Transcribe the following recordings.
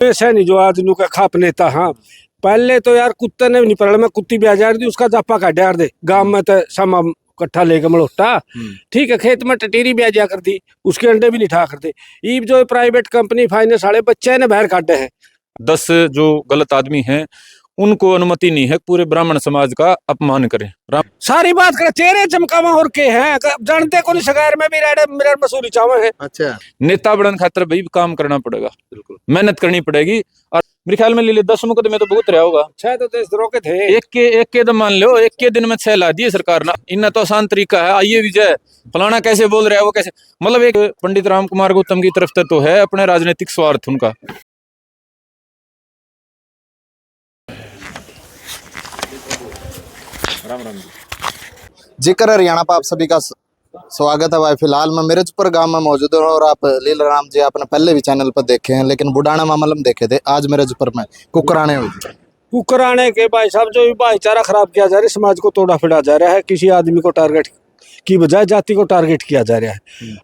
ऐसा नहीं जो आज नु का खाप नेता। हाँ पहले तो यार कुत्ते ने भी नहीं पकड़ा, मैं कुत्ती भी आ जा रही थी उसका जापा काट यार दे गांव में तो समा कट्ठा लेके मलोटा। ठीक है, खेत में टटेरी भी आ जा करती, उसके अंडे भी नहीं ठा करते। ये जो प्राइवेट कंपनी फाइनेंस वाले बच्चे ने बाहर काटे हैं। 10 जो गलत आदमी हैं उनको अनुमति नहीं है पूरे ब्राह्मण समाज का अपमान करें। सारी बात करे चेहरे चमकावा और के हैं जानते को नहीं सगार में भी रेडे मेरे मसूरी चावे हैं। अच्छा, नेता बनने खातर भाई काम करना पड़ेगा, बिल्कुल मेहनत करनी पड़ेगी। और मेरे ख्याल में लीले 10 मुकदमे तो बहुत रहा होगा। 6 तो देशद्रोह के थे। एक के तो मान लो, एक के दिन में 6 ला दिए सरकार ना। इन्ना तो आसान तरीका है, आइए विजय फलाना कैसे बोल रहा है वो कैसे, मतलब एक पंडित राम कुमार गौतम की तरफ तो है अपने राजनीतिक स्वार्थ उनका। राम राम जी कर हरियाणा पर आप सभी का स्वागत है भाई। फिलहाल मैं मिर्जपुर गांव में मौजूद हूँ और आप लीला राम जी आपने पहले भी चैनल पर देखे हैं, लेकिन बुढ़ाना मामलम देखे थे। आज मिर्जपुर में कुकराने हुई, कुकराने के भाई साहब जो भाईचारा खराब किया जा रहा है, समाज को तोड़ा फिड़ा जा रहा है, किसी आदमी को टारगेट की बजाय जाति को टारगेट किया जा रहा है।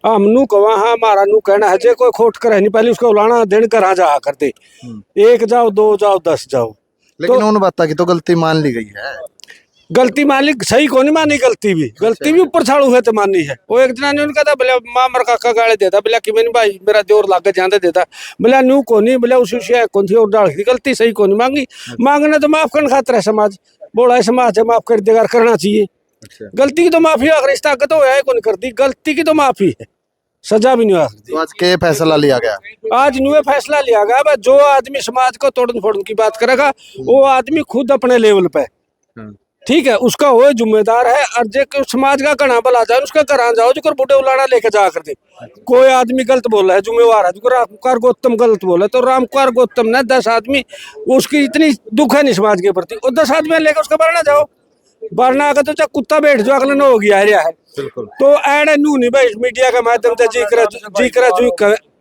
हम नू कहा हाँ हमारा नू कहना है जे कोई खोट कर है नहीं, पहले उसको उलाना दिन कर जा करते, 1 जाओ 2 जाओ 10 जाओ। लेकिन उन बातों की तो गलती मान ली गई है। गलती मान ली, सही को नहीं मानी, गलती भी ऊपर छाड़ू है तो मानी है। वो एक जना ने उनका था बोले माँ मर काका गाले देता, बोला कि मैंने भाई मेरा जोर लागे जाने देता, बोला नू को नहीं, बोला उसी कौन थी और डाल थी गलती, सही को नहीं मांगी। मांगना तो माफ करने खातर है समाज, बोला है समाज है माफ कर देगा, करना चाहिए। गलती की तो माफी अगर इस ताकत हो है कौन करती, गलती की तो माफी है, सजा भी नहीं हुआ। तो आज के फैसला लिया गया, आज न्यू फैसला लिया गया, जो आदमी समाज को तोड़न फोड़न की बात करेगा वो आदमी खुद अपने लेवल पे, ठीक है, उसका वो जिम्मेदार है। और जो समाज का कना भला जाए उसका करा जाओ, जो बुढ़े उलाना लेके जा कर दे। कोई आदमी गलत बोल रहा है जिम्मेवार है, जो रामकुमार गौतम गलत बोला तो रामकुमार गौतम ने 10 आदमी, उसकी इतनी दुख है नहीं समाज के प्रति, और 10 आदमी लेकर उसका भरना जाओ, भरना आकर तो चाहे कुत्ता बैठ जो अगले हो गया है। तो एड नू नहीं भाई मीडिया के माध्यम से जी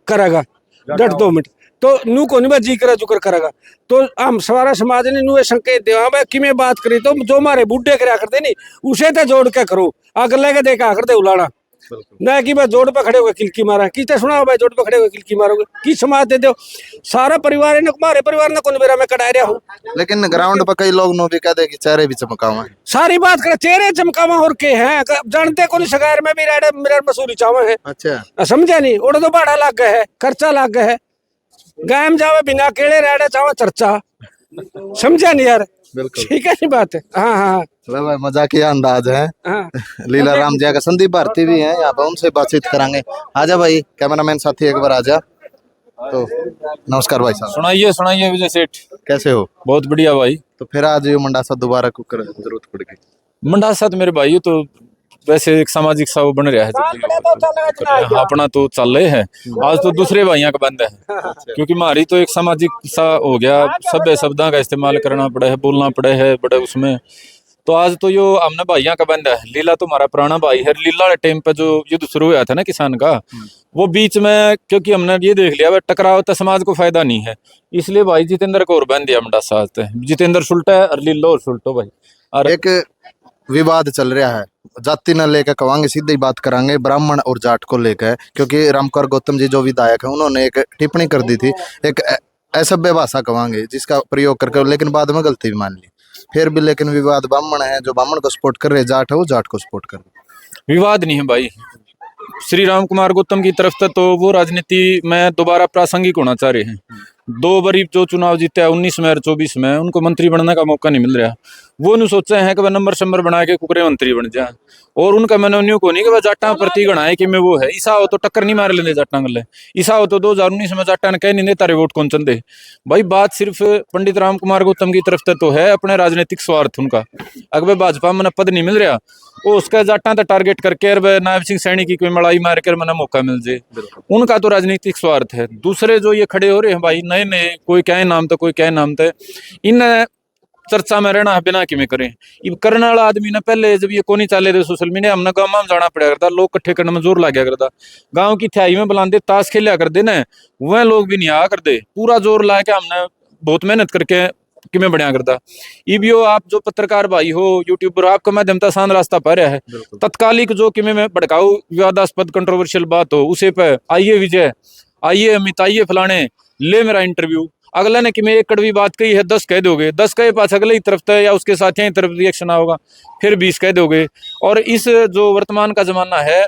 करेगा 2 मिनट तो नू को नहीं जी करा जुकर करेगा। तो हम सारा समाज ने नू संकेत दे भाई कि मैं बात करी तो जो हमारे बुढ़े करा करते नहीं उसे तो जोड़ के करो, अगले के देखा करते उलाना ना कि भाई जोड़ पे खड़े हुए किलकी मारा, किसने सुना भाई जोड़ पे खड़े हुए किलकी मारोगे, की समाज दे दो सारा परिवार ने, हमारे परिवार ने कौन मेरा मैं कटा रहा हूँ। लेकिन ग्राउंड पर कई लोग नो भी कह दे कि चेहरे भी चमकावा है। सारी बात करे चेहरे चमकावा और के हैं जानते को नहीं सगार में भी रेडे मेरे मसूरी चावे हैं। अच्छा, समझा नहीं, उड़ तो भाड़ा लग गए है, खर्चा लग गया है, गायम जावे बिना केड़े रेड़े चावे चर्चा, समझा नहीं यार, बिल्कुल ठीक है नहीं बात है। हाँ हाँ भाई मजाकिया अंदाज है। हाँ लीला राम जी का संदीप भारती भी हैं यहाँ पर, उनसे बातचीत करांगे। आजा भाई कैमरामैन साथी एक बार आजा। तो नमस्कार भाई साहब। सुनाइए विजय सेठ, कैसे हो? बहुत बढ़िया भाई। तो फिर आज ये मंडासा दोबारा कुकर जरूरत पड़ गई। मंडासा तो मेरे भाई तो वैसे एक सामाजिक सा वो बन रहा है, अपना तो चल रहे हैं। आज तो दूसरे भाइयों का बंद है, क्योंकि हमारी तो एक सामाजिक सा हो गया, सभ्य शब्दों का इस्तेमाल करना पड़ा है, बोलना पड़ा है बड़े उसमें। तो आज तो यो हमने भाइयों का बंद है। लीला तो हमारा पुराना भाई है। लीला वाले टाइम पे जो युद्ध शुरू हुआ था ना किसान का, वो बीच में क्योंकि हमने ये देख लिया टकराव तो समाज को फायदा नहीं है, इसलिए भाई जितेंद्र को और बंद दिया मंडासा। जितेंद्र सुल्टा है और लीला और सुल्टो भाई। और एक विवाद चल रहा है, जाति न लेकर कहेंगे, सीधी बात करांगे ब्राह्मण और जाट को लेकर, क्योंकि रामकुमार गौतम जी जो विधायक है उन्होंने एक टिप्पणी कर दी थी, एक असभ्य भाषा कहेंगे जिसका प्रयोग करके, लेकिन बाद में गलती भी मान ली। फिर भी लेकिन विवाद ब्राह्मण है जो ब्राह्मण को सपोर्ट कर रहे, जाट है वो जाट को सपोर्ट कर रहे। विवाद नहीं है भाई। श्री राम कुमार गौतम की तरफ से तो वो राजनीति में दोबारा प्रासंगिक होना चाह रहे हैं। 2 बारी जो चुनाव जीते हैं 19 में और 24 में, उनको मंत्री बनने का मौका नहीं मिल रहा। वो नहीं सोचा है कि वह नंबर बना के कुकरे मंत्री बन जाए, और उनका मैंने न्यू को नहीं कि वह जाटा प्रति गणाए कि मैं वो है। ईसा हो तो टक्कर नहीं मार लेंगे जाटा गले, ईसा हो तो 2019 में जाटा ने कह नहीं दे तारे वोट कौन चंदे भाई। बात सिर्फ पंडित राम कुमार गौतम की तरफ से तो है अपने राजनीतिक स्वार्थ उनका। अगर भाजपा में पद नहीं मिल रहा वो उसका जाटा तो टारगेट करके नायब सिंह सैनी की कोई लड़ाई मार कर मना मौका मिल जाए, उनका तो राजनीतिक स्वार्थ है। दूसरे जो ये खड़े हो रहे हैं भाई नए नए, कोई क्या नाम था कोई क्या नाम था, इन चर्चा में रहना बिना कि में करें। ये करने वाला आदमी ने पहले जब ये को नहीं चले थे सोशल मीडिया, हमने गाँव में जाना पड़ा करता, लोग इकट्ठे करने में जोर लग गया करता, गाँव की थ्याई में बुलाते ताश खेलिया करते ना, वह लोग भी नहीं आया करते, पूरा जोर ला के हमने बहुत मेहनत करके कि मैं बढ़िया करता। ईबीओ आप जो पत्रकार भाई हो, यूट्यूबर, आपका माध्यम तो आसान रास्ता पा रहा है। तत्कालिक जो कि मैं भड़काऊ विवादास्पद कंट्रोवर्शियल बात हो उसे पे आइए विजय, आइए अमित, आइए फलाने, ले मेरा इंटरव्यू, अगला ने कि मैं एक कड़वी बात कही है 10 कह दोगे, 10 कहे पास अगले ही तरफ है या उसके साथियों की तरफ रिएक्शन आओगा, फिर 20 कह दोगे। और इस जो वर्तमान का जमाना है,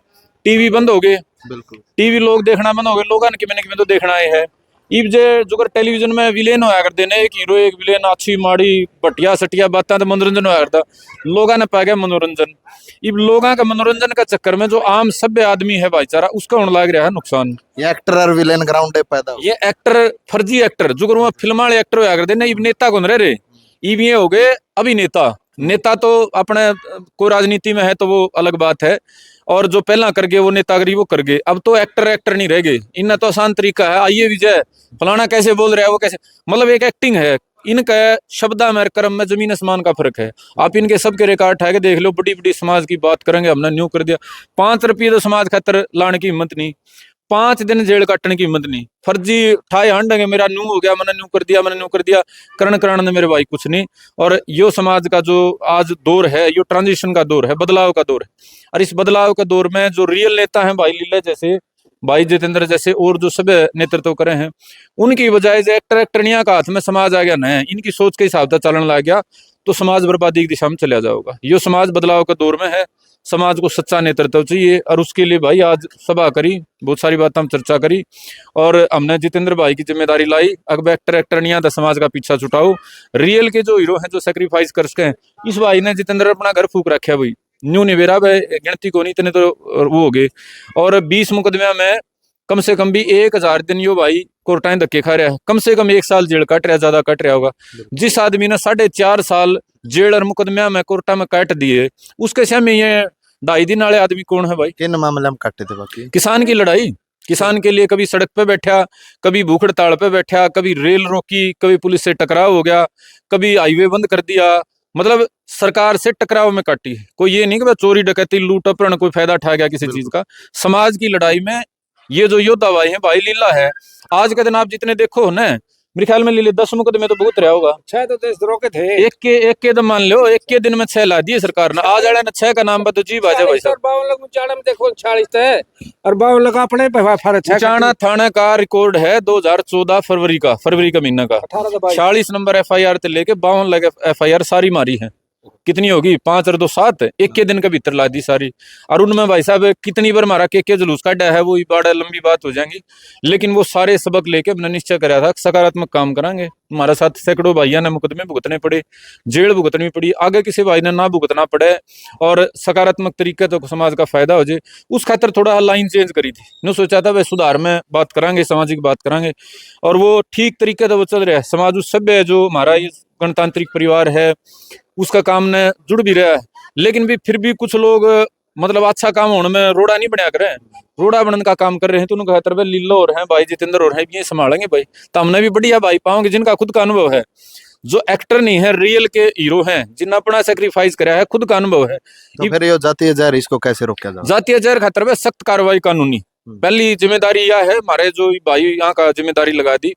टीवी बंद हो गए, बिल्कुल टीवी लोग देखना बंद हो गए, लोगों ने कि मैंने तो देखना है। इब जे जो टेलीविजन में विलेन होया करते ने, एक हीरो एक विलेन, अच्छी माड़ी बटिया सटिया बातें तो मनोरंजन होया करता, लोगों ने पा गया मनोरंजन। इब लोगों का मनोरंजन का चक्कर में जो आम सभ्य आदमी है भाईचारा, उसका होने लग रहा है नुकसान। ये एक्टर और विलेन ग्राउंड पैदा हो। ये एक्टर, फर्जी एक्टर जो फिल्म वाले एक्टर होया करते ने, इब नेता कौन रहे, इब ये हो गए अभिनेता। नेता तो अपने कोई राजनीति में है तो वो अलग बात है, और जो पहला कर गए वो नेतागिरी वो कर गए। अब तो एक्टर नहीं रह गए, इनका तो आसान तरीका है, आइए विजय फलाना कैसे बोल रहा है वो कैसे, मतलब एक एक्टिंग है इनका। शब्दा में कर्म में जमीन आसमान का फर्क है। आप इनके सबके रिकॉर्ड उठा के देख लो, बड़ी बड़ी समाज की बात करेंगे, हमने न्यू कर दिया, 5 रुपये तो समाज खातर लाने की हिम्मत नहीं, 5 दिन जेल काटने की हिम्मत नहीं, फर्जी ठाए हंडेंगे, मेरा न्यू हो गया, मैंने न्यू कर दिया, मैंने न्यू कर दिया, करण ने मेरे भाई कुछ नहीं। और यो समाज का जो आज दौर है, यो ट्रांजिशन का दौर है, बदलाव का दौर है। और इस बदलाव के दौर में जो रियल नेता हैं, भाई लीला जैसे, भाई जितेंद्र जैसे, और जो सब नेतृत्व करे हैं, उनकी बजाय जो एक्टरनिया का हाथ में समाज आ गया न, इनकी सोच के हिसाब से चलन लग गया, तो समाज बर्बादी की दिशा में चला जाएगा। ये समाज बदलाव के दौर में है, समाज को सच्चा नेतृत्व चाहिए, और उसके लिए भाई आज सभा करी, बहुत सारी बात हम चर्चा करी, और हमने जितेंद्र भाई की जिम्मेदारी लाई। अब एक्टर नहीं आता, समाज का पीछा छुटाओ, रियल के जो हीरो हैं, जो सेक्रीफाइस कर सके। इस भाई ने जितेंद्र अपना घर फूक रखा है भाई, न्यू निवेरा भाई गिनती को नहीं, इतने तो वो हो गए। और 20 मुकदमे में कम से कम भी 1000 दिन यो भाई कोर्टाएं धक्के खा रहा है, कम से कम 1 साल जेल कट रहा, ज्यादा कट रहा होगा। जिस आदमी ने 4.5 साल जेल और मुकदमे में कोर्टा में काट दिए, उसके सामने ये 2.5 दिन वाले आदमी कौन है भाई? किन मामले में काटे थे बाकी? किसान की लड़ाई, किसान के लिए कभी सड़क पे बैठा, कभी भूख हड़ताल पे बैठा, कभी रेल रोकी, कभी पुलिस से टकराव हो गया, कभी हाईवे बंद कर दिया, मतलब सरकार से टकराव में काटी। कोई ये नहीं कि चोरी डकैती लूट अपहरण कोई फायदा उठा गया किसी चीज का। समाज की लड़ाई में ये जो योद्धा भाई है, भाई लीला है, आज के दिन आप जितने देखो ना, मेरे ख्याल में लीले 10 मुकदमे तो बहुत रहा होगा, 6 तो देशद्रोह के थे। एक के तो मान लो, एक के दिन में 6 ला दिए सरकार ने, आज वाले ने 6 का नाम बता जी बाजा भाई साहब। 52 लाख उचाड़ा में देखो 40 है, और 52 लाख अपने पे फर्क है। उचाना थाना का रिकॉर्ड है 2014 फरवरी का महीना का, 40 नंबर FIR से लेके 52 लाख FIR सारी मारी है। कितनी होगी? 5 और 2 7, एक के दिन के भीतर ला दी सारी। और उनमें भाई साहब कितनी बार मारा के जुलूस काटा है, वो बड़ा लंबी बात हो जाएंगी, लेकिन वो सारे सबक लेके हमने निश्चय कराया था सकारात्मक काम करांगे। हमारे साथ सैकड़ों भाइयों ने मुकदमे भुगतने पड़े, जेल भुगतनी पड़ी, आगे किसी भाई ने ना भुगतना पड़े, और सकारात्मक तरीके तो समाज का फायदा हो जाए, उस खातर थोड़ा लाइन चेंज करी थी। ने सोचा था भाई सुधार में बात करांगे, सामाजिक बात करांगे, और वो ठीक तरीके से वो चल रहा है। समाज उस सभ्य है जो हमारा ये गणतांत्रिक परिवार है, उसका काम ने जुड़ भी रहा है, लेकिन भी फिर भी कुछ लोग मतलब अच्छा काम होने में रोड़ा नहीं बनाया कर रहे हैं, रोड़ा बनने का काम कर रहे हैं। तो उनका बेहतर लीला और हैं, भाई जितेंद्र और हैं, ये संभालेंगे भाई, तो हमने भी बढ़िया भाई पाओगे जिनका खुद का अनुभव है, जो एक्टर नहीं है, रियल के हीरो हैं, जिन्हें अपना सेक्रीफाइस करा है, खुद का अनुभव है। तो फिर ये जातीय जहर इसको कैसे रोका जाए? जातीय जहर खातर में सख्त कार्रवाई कानूनी पहली जिम्मेदारी यह है, हमारे जो भाई यहाँ का जिम्मेदारी लगा दी,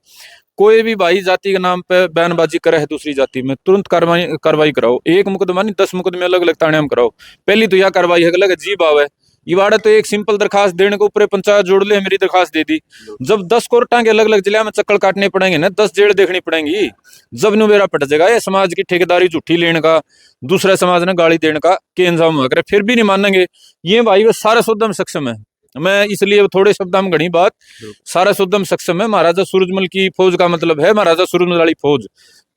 कोई भी भाई जाति के नाम पे बयानबाजी करे है दूसरी जाति में, तुरंत कार्रवाई कराओ। 1 मुकदमा नहीं, 10 मुकदमे अलग अलग थाने में कराओ। पहली तो यह कार्रवाई है, अलग जीव आवे इवाड़ा तो एक सिंपल दरखास्त देने के ऊपर पंचायत जोड़ ले, मेरी दरखास्त दे दी। जब 10 कोर्टा के अलग अलग जिले में चक्कर काटने पड़ेंगे ना, 10 जेल देखनी पड़ेंगी, जब नु मेरा पट जाएगा। ये समाज की ठेकेदारी झूठी लेने का, दूसरे समाज ने गाली देने का के अंजाम हुआ करे, फिर भी नहीं मानेंगे। ये भाई वो सारा सुद्धम सक्षम है, मैं इसलिए थोड़े शब्द हम घनी बात, सारा सुद्धम सक्षम है। महाराजा सूरजमल की फौज का मतलब है महाराजा सूरजमल वाली फौज।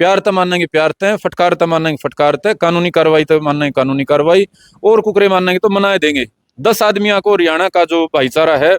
प्यार तो मानेंगे प्यार तय, फटकार तो मानेंगे फटकार तय, कानूनी कार्रवाई तो मानेंगे कानूनी कार्रवाई, और कुकरे मानेंगे तो मनाए देंगे। 10 आदमियों को हरियाणा का जो भाईचारा है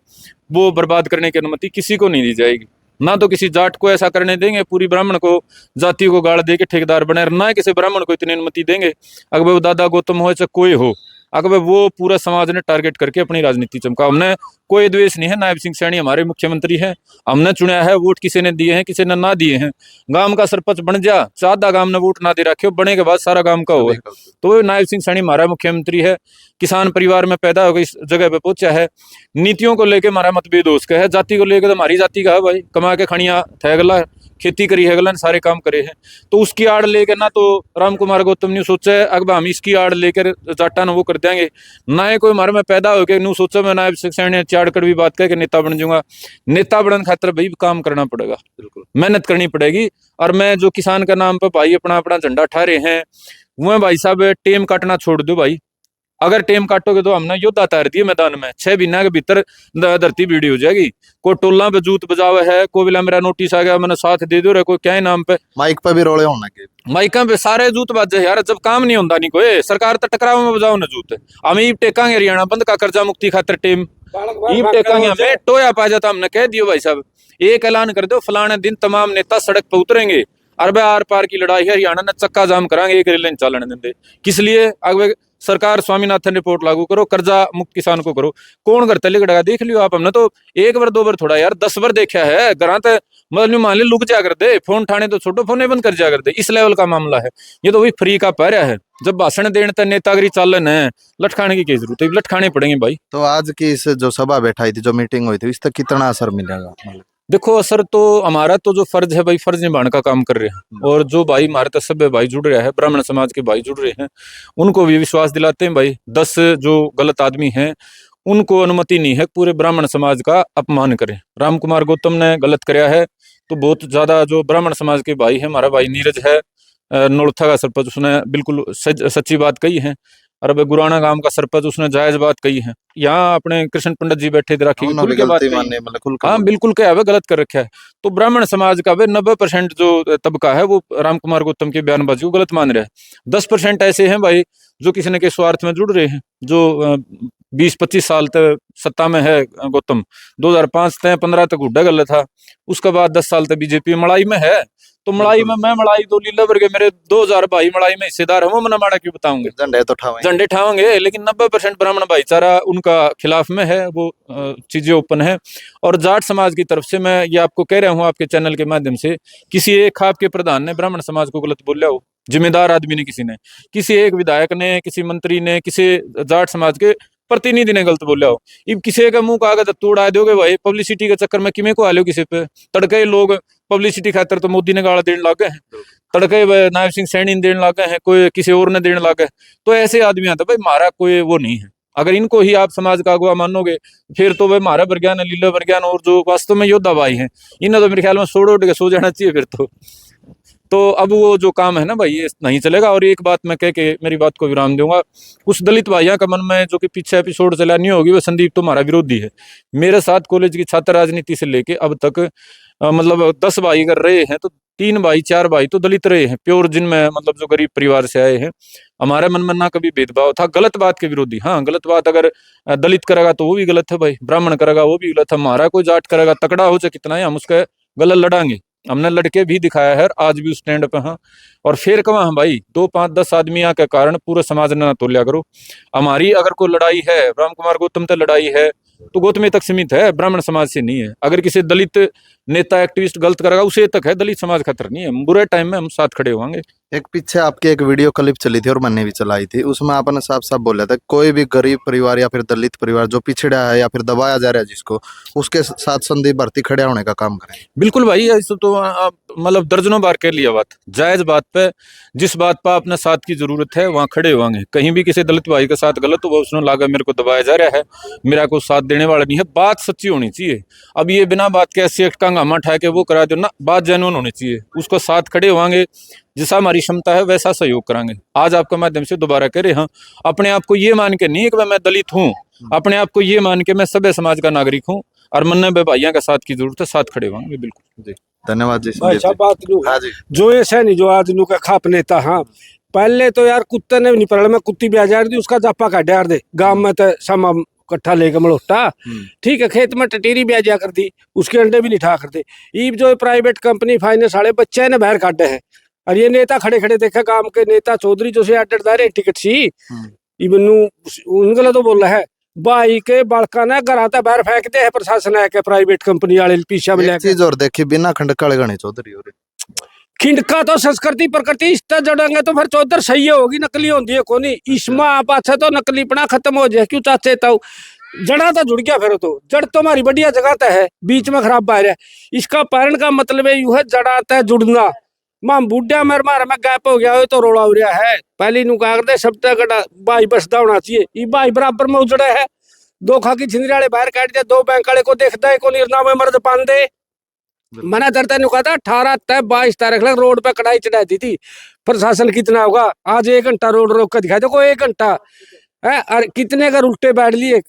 वो बर्बाद करने की अनुमति किसी को नहीं दी जाएगी। ना तो किसी जाट को ऐसा करने देंगे, पूरी ब्राह्मण को जाति को गाड़ दे के ठेकेदार बने, ना किसी ब्राह्मण को इतनी अनुमति देंगे। अगर वो दादा गौतम हो चाहे कोई हो, अगर वो पूरा समाज ने टारगेट करके अपनी राजनीति चमका। हमने कोई द्वेष नहीं है, नायब सिंह सैनी हमारे मुख्यमंत्री हैं, हमने चुना है, वोट किसी ने दिए हैं किसी ने ना दिए हैं। गांव का सरपंच बन जा, चादा गांव ने वोट ना दे रखे हो, बने के बाद सारा गांव का हो, तो नायब सिंह सैनी हमारा मुख्यमंत्री है। किसान परिवार में पैदा होकर इस जगह पे पहुंचा है। नीतियों को लेकर हमारा मतभेद उसका है, जाति को लेकर तो हमारी जाति का है भाई, कमा के खड़िया थे अगला खेती करी है गलन सारे काम करे हैं। तो उसकी आड़ लेकर ना तो राम कुमार गौतम ने सोचा है अब हम इसकी आड़ लेकर जाटा न वो कर देंगे, ना ही कोई हमारे में पैदा हो के नू सोचा मैं नायब शिक्षण चाड़कर भी बात करके नेता बन जाऊंगा। नेता बनने खातिर भाई काम करना पड़ेगा, बिल्कुल मेहनत करनी पड़ेगी। और मैं जो किसान का नाम पे भाई अपना अपना झंडा ठा रहे हैं, वो भाई साहब टेम काटना छोड़ दो भाई। अगर टेम काटोगे तो हमने योद्धा तैयार दिए मैदान में, 6 महीना के भीतर धरती बीड़ी हो जाएगी। कोई टोला पे जूत बजावे है, कोई बोला मेरा नोटिस आ गया मैंने साथ दे दो रे, कोई क्या ही नाम पे माइक पे भी रोले होना के माइका पे सारे जूत बाजे यार। जब काम नहीं होता नहीं कोई सरकार तो टकराव में बजाओ ना जूत। हम ईब टेकांगे हरियाणा बंद का कर्जा मुक्ति खातिर टेम ईब टेकांगे, हमें टोया पा जाता हमने कह दियो भाई साहब एक ऐलान कर दो फलाने दिन तमाम नेता सड़क पर उतरेंगे, अरबे आर पार की लड़ाई है, हरियाणा ने चक्का जाम करांगे, एक रेल चालन देंगे। किस लिए? अगर सरकार स्वामीनाथन रिपोर्ट लागू करो, कर्जा मुक्त किसान को करो। कौन करता लिखड़ा देख लियो आप, हमने तो 1 बार 2 बार थोड़ा यार 10 बार देखा है। घर मतलब मान ली लुक जा कर दे, फोन ठाने तो छोटो फोन बंद कर जा कर दे, इस लेवल का मामला है। ये तो वही फ्री का पैरा है। जब भाषण देने तक नेतागिरी चालन है, लटकाने की क्या जरूरत है? लटकाने पड़ेंगे भाई। तो आज की इस जो सभा बैठाई थी, जो मीटिंग हुई थी, इस तक कितना असर मिलेगा? देखो असर तो हमारा तो जो फर्ज है भाई, फर्ज निभाने का काम कर रहे हैं। और जो भाई हमारे तो सभ्य भाई जुड़ रहे हैं, ब्राह्मण समाज के भाई जुड़ रहे हैं, उनको भी विश्वास दिलाते हैं भाई 10 जो गलत आदमी हैं उनको अनुमति नहीं है पूरे ब्राह्मण समाज का अपमान करें। राम कुमार गौतम ने गलत कराया है तो बहुत ज्यादा जो ब्राह्मण समाज के भाई है, हमारा भाई नीरज है नोलथा का सरपंच, उसने बिल्कुल सच्ची बात कही है। और अब गुराना गांव का सरपंच, उसने जायज बात कही है। यहाँ अपने कृष्ण पंडित जी बैठे राखी हाँ बिल्कुल क्या है गलत कर रखा है। तो ब्राह्मण समाज का 90% जो तबका है वो राम कुमार गौतम की बयानबाजी को गलत मान रहा है। 10% ऐसे हैं भाई जो किसी न किसी स्वार्थ में जुड़ रहे हैं। जो 20-25 साल तक सत्ता में है गौतम, 2005 तक 15 तक हुड्डा गलत था, उसके बाद 10 साल तक बीजेपी मड़ाई में है। तो मड़ाई में मैं मड़ाई तो लीला वर्ग मेरे 2000 भाई मड़ाई में हिस्सेदार है, वो मना माड़ा क्यों बताऊंगे? झंडे ठावेंगे। लेकिन 90% ब्राह्मण भाईचारा उनका खिलाफ में है, वो चीजें ओपन है। और जाट समाज की तरफ से मैं ये आपको कह रहा हूँ आपके चैनल के माध्यम से, किसी एक आपके प्रधान ने ब्राह्मण समाज को गलत बोला हो, जिम्मेदार आदमी ने, किसी एक विधायक ने, किसी मंत्री ने, किसी जाट समाज के प्रतिनिधि ने गलत बोला हो, इब किसी का मुंह कागज उड़ा दोगे भाई। पब्लिसिटी के चक्कर में किमें को आलो किसी पे तड़के लोग पब्लिसिटी खातर तो मोदी ने गाला देने लगे हैं, तड़के नायब सिंह सैनी देने लगे हैं, कोई किसी और ने देने लगे। तो ऐसे आदमी आता भाई हमारा कोई वो नहीं है। अगर इनको ही आप समाज का अगुवा मानोगे फिर तो भाई हमारा वर्ज्ञान है, लीला वर्ज्ञान और जो वास्तव में योद्धा भाई हैं, इन्हें तो मेरे ख्याल में सोड़ उठ के सो जाना चाहिए फिर तो अब वो जो काम है ना भाई ये नहीं चलेगा। और एक बात मैं कह के मेरी बात को विराम दूंगा, कुछ दलित भाइयों का मन में जो कि पीछे एपिसोड चला नहीं होगी, वो संदीप तो हमारा विरोधी है। मेरे साथ कॉलेज की छात्र राजनीति से लेके अब तक मतलब 10 भाई अगर रहे हैं तो 3 भाई 4 भाई तो दलित रहे हैं प्योर, जिनमें मतलब जो गरीब परिवार से आए हैं। हमारे मन में ना कभी भेदभाव था, गलत बात के विरोधी। हाँ गलत बात अगर दलित करेगा तो वो भी गलत है भाई, ब्राह्मण करेगा वो भी गलत है, हमारा कोई जाट करेगा तकड़ा हो चाहे कितना है हम उसका गलत लड़ांगे। हमने लड़के भी दिखाया है, आज भी उस स्टैंड पे हाँ। और फिर कमा हम भाई 2, 5, 10 आदमियों के कारण पूरे समाज ने ना तोलिया करो। हमारी अगर कोई लड़ाई है, राम कुमार गौतम तक लड़ाई है तो गौतमी तक सीमित है, ब्राह्मण समाज से नहीं है। अगर किसी दलित नेता एक्टिविस्ट गलत करेगा उसे तक है, दलित समाज खतर नहीं है। बुरे टाइम में हम साथ खड़े होंगे। एक पीछे आपकी एक वीडियो क्लिप चली थी और मैंने भी चलाई थी, उसमें आपने साफ साफ बोला था कोई भी गरीब परिवार या फिर दलित परिवार जो पिछड़ा है या फिर दबाया जा रहा है जिसको, उसके साथ संदीप भर्ती खड़े होने का काम करें। बिल्कुल भाई, ऐसा तो मतलब दर्जनों बार कह लिया बात, जायज बात पे जिस बात पर अपने साथ की जरूरत है वहाँ खड़े होंगे। कहीं भी किसी दलित भाई के साथ गलत हुआ, उसने लागा मेरे को दबाया जा रहा है, मेरा को साथ देने वाला नहीं है, बात सच्ची होनी चाहिए। अब ये बिना बात के ऐसे एक्ट का हंगामा उठा के वो करा दो ना, बात जेन्युइन होनी चाहिए, उसको साथ खड़े होंगे, जैसा हमारी क्षमता है वैसा सहयोग करांगे। आज आपके माध्यम से दोबारा कह रहे हैं, अपने आप को ये मान के नहीं कि मैं दलित हूँ, अपने आप को ये मान के मैं सभ्य समाज का नागरिक हूँ और मन में भाइयों का साथ की जरूरत है, साथ खड़े होंगे। बिल्कुल जी, धन्यवाद जी। अच्छा बात हाँ जी, जो ऐसा नहीं जो आज का खाप नेता। हाँ पहले तो यार कुत्ते ने नहीं पकड़ा, मैं कुत्ती भी आ जा रही उसका जापा काट यार दे गाँव में तो समा कट्ठा लेकर मलोटा, ठीक है। खेत में टटीरी भी आ जा कर दी, उसके अंडे भी नहीं ठा करते। ईब जो प्राइवेट कंपनी फाइनेंस वाले बच्चे ने बाहर काटे हैं और ये नेता खड़े खड़े देखा काम के नेता चौधरी जो से अड्डेदार टिकट सी इबनू उनके तो बोल रहा है भाई के बड़का ने घर आता बाहर फेंक दे है प्रशासन है के प्राइवेट कंपनी वाले पीछा में चीज और देखी बिना खंडका गणे चौधरी और खिंडका तो संस्कृति प्रकृति इस जड़ेंगे तो फिर चौधर सही होगी, नकली होती है कोनी इसमें पाछा तो नकलीपना खत्म हो जाए। क्यों चाहते तो जड़ा तो जुड़ गया, फिर तो जड़ तो हमारी बढ़िया जगह तय है, बीच में खराब बाहर है। इसका कारण का मतलब यू है जड़ा तय जुड़ना। मां बूढ़ा मेरे मारे में गैप हो गया हो तो रोड़ा हो रहा है। पहली नु कहा करते सब तक भाई बसदा होना चाहिए, ये भाई बराबर में उजड़ा है। दो खाकी छिंदरी वाले बाहर काट दिया, दो बैंक वाले को देखता है, को निर्णय में मर्द पान दे। मना करता नहीं, कहता 18 तय 22 तारीख लग रोड पे कड़ाई चढ़ाई थी। प्रशासन कितना होगा, आज 1 घंटा रोड रोक कर दिखाई, देखो 1 घंटा है। और कितने का उल्टे बैठ लिए,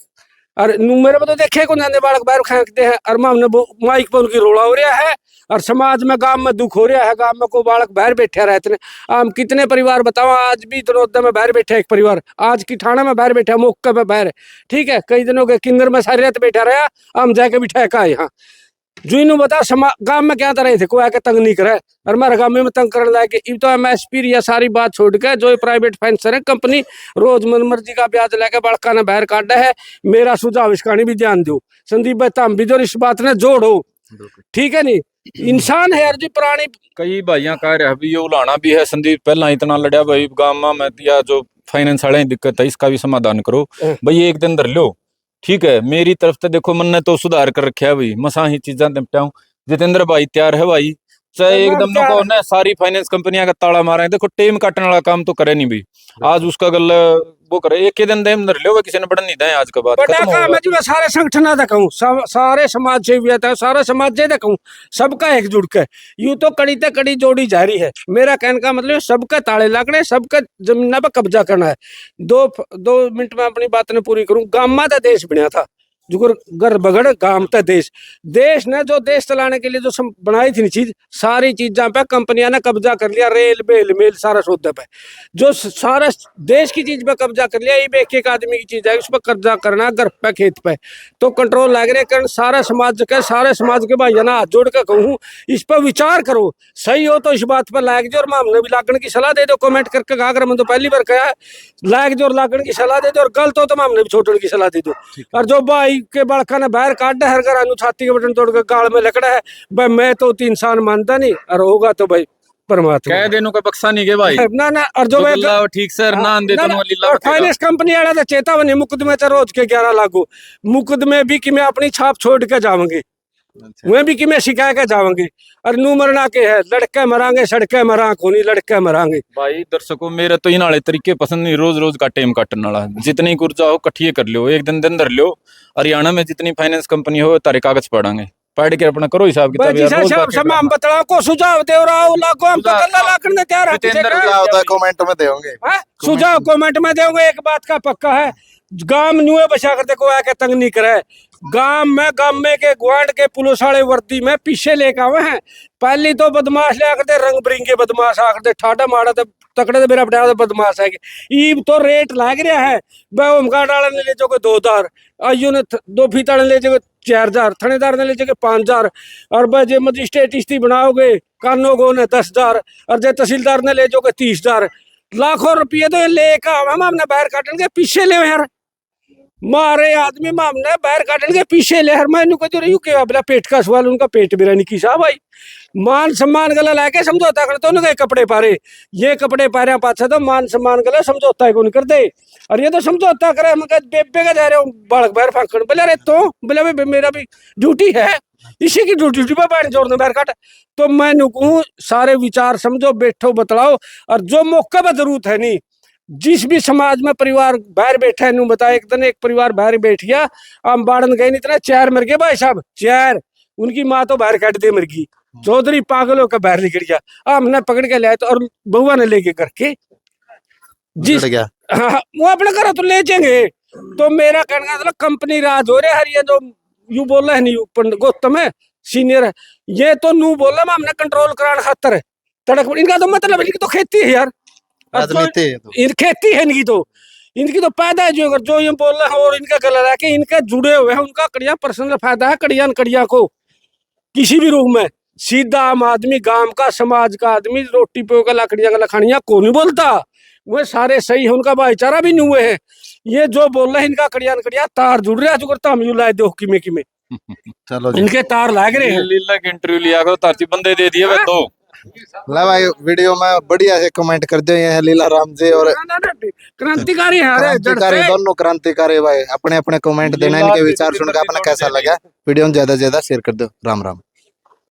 और मेरे में तो देखे को जाने बालक बाहर फेंकते हैं, और हमने माइक पर उनकी रोड़ा हो रहा है। और समाज में गांव में दुख हो रहा है, गांव में को बालक बाहर बैठे रहते हैं। हम कितने परिवार बताओ, आज भी दनोदा में बाहर बैठे एक परिवार, आज की ठाणा में बाहर बैठा, मौके पे बाहर, ठीक है। कई दिनों के किन्नर में सारी रात बैठा रहा, हम जाके बिठाए का यहाँ जुनू बता गांव में क्या तरह थे, कोई आके तंग नहीं करे। और हमारे गांव में तंग करने लायक अब तो MSP या सारी बात छोड़ के जो प्राइवेट फाइनेंसर है कंपनी रोज मनमर्जी का ब्याज लेके बड़का ने बाहर काटा है। मेरा सुझाव इस कहानी भी ध्यान दो संदीप भाई, तुम भी जो इस बात ने जोड़ो, ठीक है नहीं। इंसान है यार जी, प्राणी। कई भाइयों कह रहे भी ये उलाना भी है संदीप, पहला इतना लड़या भाई गांव में या जो फाइनेंस वाले दिक्कत है इसका भी समाधान करो भाई, एक दिन धर लो, ठीक है। मेरी तरफ से देखो मन ने तो सुधार कर रखा है भाई, मसा ही चीजा निपटाऊं। जितेंद्र भाई तैयार है भाई, चाहे एकदम न को ना सारी फाइनेंस कंपनियां का ताला मारे, देखो टेम काटने वाला काम तो करे नहीं भाई, आज उसका गल वो करे, एक ही दिन दे अंदर लो, किसी ने बढ़न नहीं दे आज के बाद बड़ा काम है जी। मैं सारे संगठन देखूं, सारे समाज से भी सारे समाज से देखूं, सबका एकजुट के यूं तो कड़ी ते कड़ी जोड़ी जारी है। मेरा कहने का मतलब सबका ताले लागने, सबका जमीन पर कब्जा करना है। 2 मिनट में अपनी बात ने पूरी करूं। गामा का देश बनया था, जुगर घर बगड़ गांव तक देश ने जो देश चलाने के लिए जो बनाई थी चीज, सारी चीजा पे कंपनियां ने कब्जा कर लिया। रेल बेल मेल सारा सौदे पे जो सारा देश की चीज पे कब्जा कर लिया। ये एक आदमी की चीज है, उस पर कब्जा करना घर पे खेत पे, तो कंट्रोल लग रहे कारण सारे समाज के भाई ना हाथ जोड़ के कहूँ इस पर विचार करो। सही हो तो इस बात पर लायक जो, और मामले भी लागण की सलाह दे दो। कमेंट करके कहा कर, मैं तो पहली बार कहा लायक जो लागण की सलाह दे दो, और गलत हो तो मामले भी छोड़ने की सलाह दे दो। और जो भाई के बड़का ने बाहर काट हर घर छाती के बटन तोड़ के गाल में लकड़ा है भाई, मैं तो इंसान मानता नहीं, और होगा तो भाई परमात्मा कह देनो का बक्सा नहीं के भाई ना ना। और जो ठीक सर ना दे तो लीला फाइनेंस कंपनी वाला तो चेतावनी मुकदमे तो रोज के 11 लागू मुकदमे भी कि मैं अपनी छाप छोड़ के जाऊंगी, वह भी कि मैं सिखा के जाऊंगी। और नू मरना के है, लड़के मरांगे सड़के मरा को नहीं, लड़के मरांगे भाई। दर्शकों मेरे तो इन वाले तरीके पसंद नहीं, रोज रोज का टेम काटने वाला। जितनी गुर्जा हो कट्ठिए कर लो, एक दिन धर लो। हरियाणा में जितनी फाइनेंस कंपनी हो तारे कागज पढ़ांगे, पढ़ के अपना करो हिसाब किताब। हम बतलाओ को सुझाव दे रहा हूं, लागो हम तो गल्ला लाकन तैयार है। कमेंट में देंगे, सुझाव कमेंट में देंगे। एक बात का पक्का है, गांव नुए बचा करते को आके तंग नहीं करे। गांव में के ग्वांड के पुलिस वाले वर्दी में पीछे लेके आवे हैं। पहली तो बदमाश ले करते रंग बिरंगे बदमाश आकर ठाडा मारा तकड़े तो मेरा बटा बदमाश है। ईब तो रेट लाग रहा है, होमगार्ड वाले ने ले जाओगे 2000, आयु ने 2 फीता ले जाओगे 4000, थानेदार ने ले जाओगे 5000, और भाई जे मजिस्ट्रेट इस्ती बनाओगे कानोगो ने 10,000, और जे तहसीलदार ने ले जाओगे 30,000। लाखों रुपये तो लेकर हम हमने बाहर काटन के पीछे ले यार, मारे आदमी मामने बाहर काटन के पीछे ले हर। मैं जो रही के अपना पेट का सवाल, उनका पेट भी रहने की साहब भाई मान सम्मान गला लाके समझौता करते उन्होंने कपड़े पारे, ये कपड़े पारे पाछा तो मान सम्मान गला समझौता कौन कर दे। और ये तो समझौता करे हम बेबे का जा रहे हो बालक बाहर फांकड़ बोले, अरे तो बोले मेरा भी ड्यूटी है, इसी की ड्यूटी पर बैठ जोड़ने बाहर काट। तो मैं कहूँ सारे विचार समझो, बैठो बतलाओ। और जो मौके पर जरूरत है नहीं, जिस भी समाज में परिवार बाहर बैठा है नू बता। एक दिन एक परिवार बाहर बैठ गया, हम बाड़न गए नहीं, इतना 4 मर गए भाई साहब, 4। उनकी माँ तो बाहर काट दे मर गई, चौधरी पागल होकर बाहर निकल गया। हमने पकड़ के लाया तो, और बहुआ ने लेके करके जिस हाँ वो अपने घर तो ले जाएंगे। तो मेरा कहना मतलब कंपनी राज हो रहा है। ये जो यू बोल रहे नहीं गौतम है सीनियर है, ये तो नू बोल रहा हमने कंट्रोल कराने खातर है तड़क। इनका तो मतलब इनकी तो खेती है यार, खेती है इनकी तो पैदा है जो ये बोल रहे हैं। और इनका गला है कि इनके जुड़े हुए हैं, उनका कड़िया पर्सनल फायदा है कड़िया को किसी भी रूप में। सीधा आम आदमी गांव का समाज का आदमी रोटी पे का लकड़िया का लखानिया को नहीं बोलता, वो सारे सही है, उनका भाईचारा भी नहीं हुए है। ये जो बोल रहे हैं इनका कड़िया तार जुड़ रहा है, जो करता हम यू लाए दो किमे चलो इनके तार लाग रहे हैं। लीला की इंटरव्यू लिया करो, तारती बंदे दे दिए वे 2 ला भाई वीडियो में बढ़िया से कमेंट कर दो, ये है लीला राम जी और क्रांतिकारी है, अरे जड़ क्रांतिकारी, से। दोनों क्रांतिकारी भाई। अपने अपने कमेंट देना, इनके विचार सुनकर अपना कैसा लगा। वीडियो में ज्यादा से ज्यादा शेयर कर दो। राम राम।